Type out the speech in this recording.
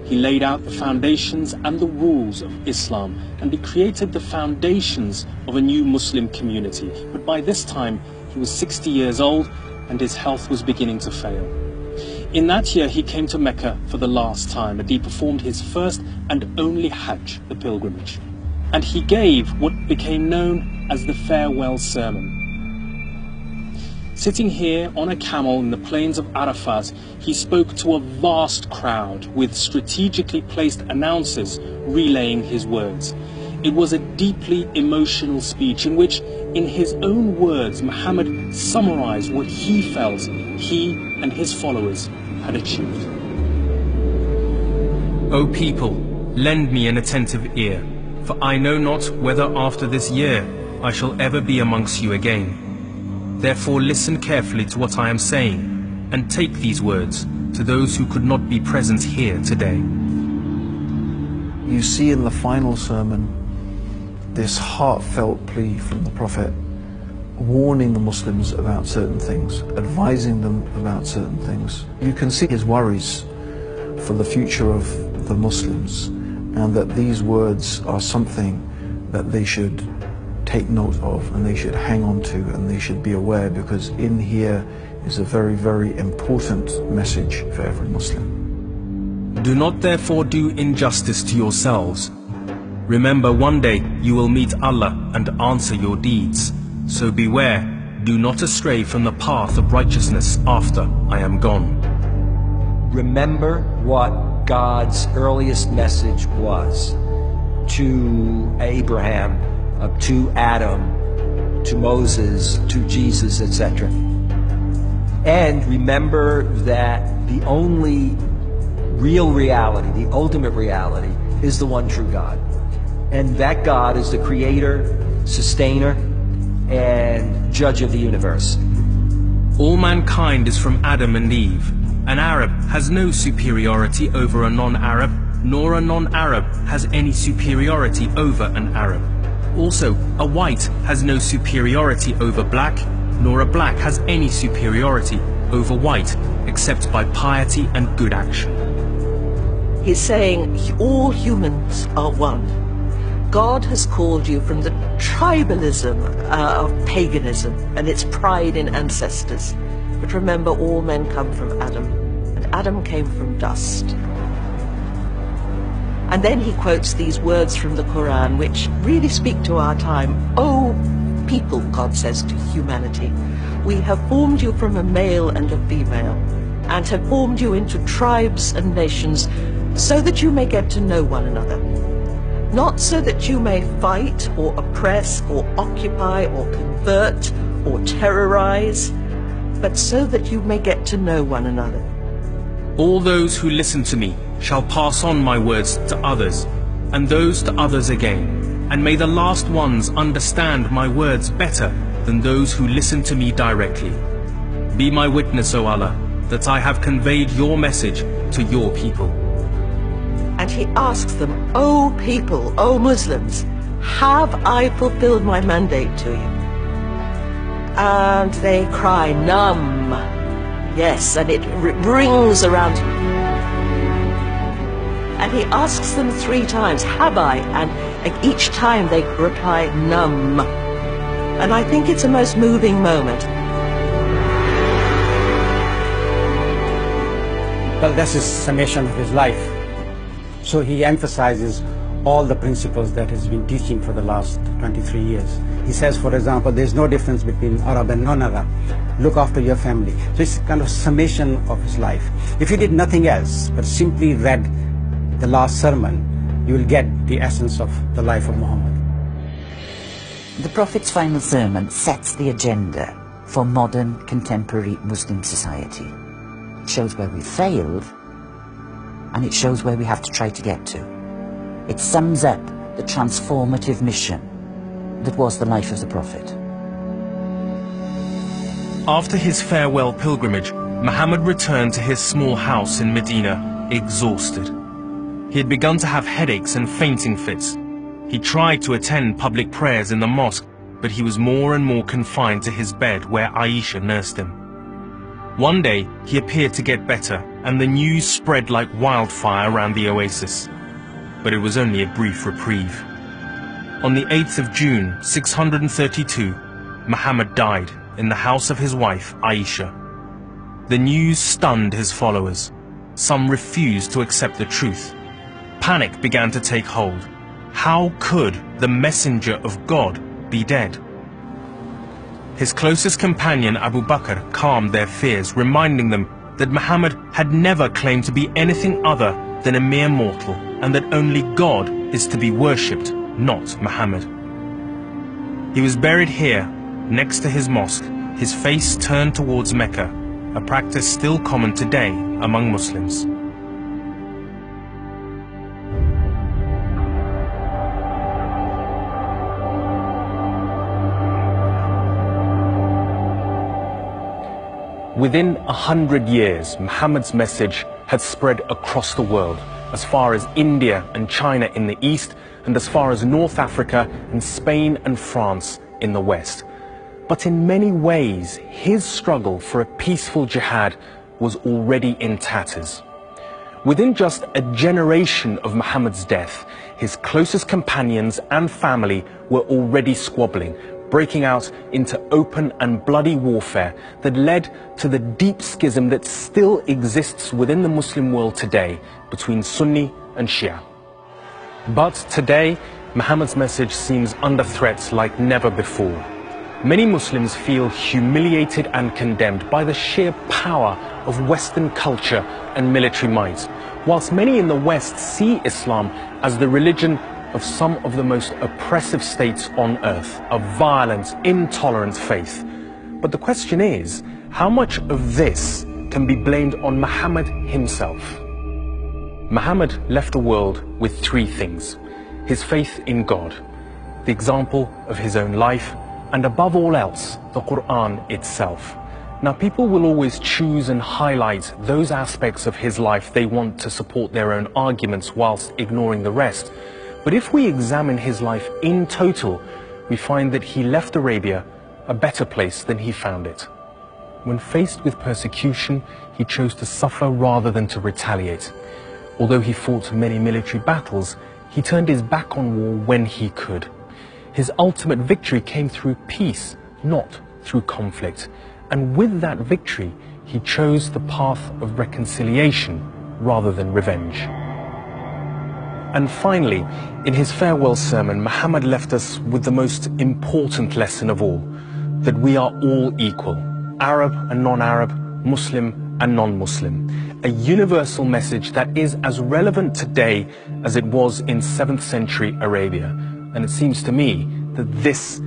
He laid out the foundations and the rules of Islam, and he created the foundations of a new Muslim community. But by this time, he was 60 years old and his health was beginning to fail. In that year, he came to Mecca for the last time, and he performed his first and only Hajj, the pilgrimage. And he gave what became known as the farewell sermon. Sitting here on a camel in the plains of Arafat, he spoke to a vast crowd with strategically placed announcers relaying his words. It was a deeply emotional speech in which, in his own words, Muhammad summarized what he felt he and his followers had achieved. O people, lend me an attentive ear, for I know not whether after this year I shall ever be amongst you again. Therefore listen carefully to what I am saying, and take these words to those who could not be present here today. You see in the final sermon this heartfelt plea from the Prophet, warning the Muslims about certain things, advising them about certain things. You can see his worries for the future of the Muslims, and that these words are something that they should take note of, and they should hang on to, and they should be aware, because in here is a very, very important message for every Muslim. Do not therefore do injustice to yourselves. Remember, one day you will meet Allah and answer your deeds. So beware, do not astray from the path of righteousness after I am gone. Remember what God's earliest message was to Abraham, to Adam, to Moses, to Jesus, etc. And remember that the only real reality, the ultimate reality, is the one true God. And that God is the creator, sustainer, and judge of the universe. All mankind is from Adam and Eve. An Arab has no superiority over a non-Arab, nor a non-Arab has any superiority over an Arab. Also, a white has no superiority over black, nor a black has any superiority over white, except by piety and good action. He's saying all humans are one. God has called you from the tribalism of paganism and its pride in ancestors. But remember, all men come from Adam, and Adam came from dust. And then he quotes these words from the Quran, which really speak to our time. "O people," God says to humanity, "we have formed you from a male and a female, and have formed you into tribes and nations, so that you may get to know one another. Not so that you may fight or oppress or occupy or convert or terrorize, but so that you may get to know one another." All those who listen to me shall pass on my words to others, and those to others again, and may the last ones understand my words better than those who listen to me directly. Be my witness, O Allah, that I have conveyed your message to your people. And he asks them, "O people, O Muslims, have I fulfilled my mandate to you?" And they cry, "Nam." Yes, and it rings around. And he asks them 3 times, "Have I?" And each time they reply, "Nam." And I think it's a most moving moment. Well, that's his summation of his life. So he emphasizes all the principles that he's been teaching for the last 23 years. He says, for example, there's no difference between Arab and non-Arab. Look after your family. So it's kind of summation of his life. If you did nothing else, but simply read the last sermon, you will get the essence of the life of Muhammad. The Prophet's final sermon sets the agenda for modern, contemporary Muslim society. It shows where we failed, and it shows where we have to try to get to. It sums up the transformative mission that was the life of the Prophet. After his farewell pilgrimage, Muhammad returned to his small house in Medina, exhausted. He had begun to have headaches and fainting fits. He tried to attend public prayers in the mosque, but he was more and more confined to his bed where Aisha nursed him. One day, he appeared to get better and the news spread like wildfire around the oasis. But it was only a brief reprieve. On the 8th of June, 632, Muhammad died in the house of his wife, Aisha. The news stunned his followers. Some refused to accept the truth. Panic began to take hold. How could the messenger of God be dead? His closest companion, Abu Bakr, calmed their fears, reminding them that Muhammad had never claimed to be anything other than a mere mortal, and that only God is to be worshipped, not Muhammad. He was buried here, next to his mosque, his face turned towards Mecca, a practice still common today among Muslims. Within 100 years, Muhammad's message had spread across the world, as far as India and China in the east, and as far as North Africa and Spain and France in the west. But in many ways, his struggle for a peaceful jihad was already in tatters. Within just a generation of Muhammad's death, his closest companions and family were already squabbling, breaking out into open and bloody warfare that led to the deep schism that still exists within the Muslim world today between Sunni and Shia. But today, Muhammad's message seems under threat like never before. Many Muslims feel humiliated and condemned by the sheer power of Western culture and military might, whilst many in the West see Islam as the religion of some of the most oppressive states on earth, a violent, intolerant faith. But the question is, how much of this can be blamed on Muhammad himself? Muhammad left the world with three things: his faith in God, the example of his own life, and above all else, the Quran itself. Now, people will always choose and highlight those aspects of his life they want to support their own arguments whilst ignoring the rest. But if we examine his life in total, we find that he left Arabia a better place than he found it. When faced with persecution, he chose to suffer rather than to retaliate. Although he fought many military battles, he turned his back on war when he could. His ultimate victory came through peace, not through conflict. And with that victory, he chose the path of reconciliation rather than revenge. And finally, in his farewell sermon, Muhammad left us with the most important lesson of all, that we are all equal, Arab and non-Arab, Muslim and non-Muslim, a universal message that is as relevant today as it was in 7th century Arabia. And it seems to me that this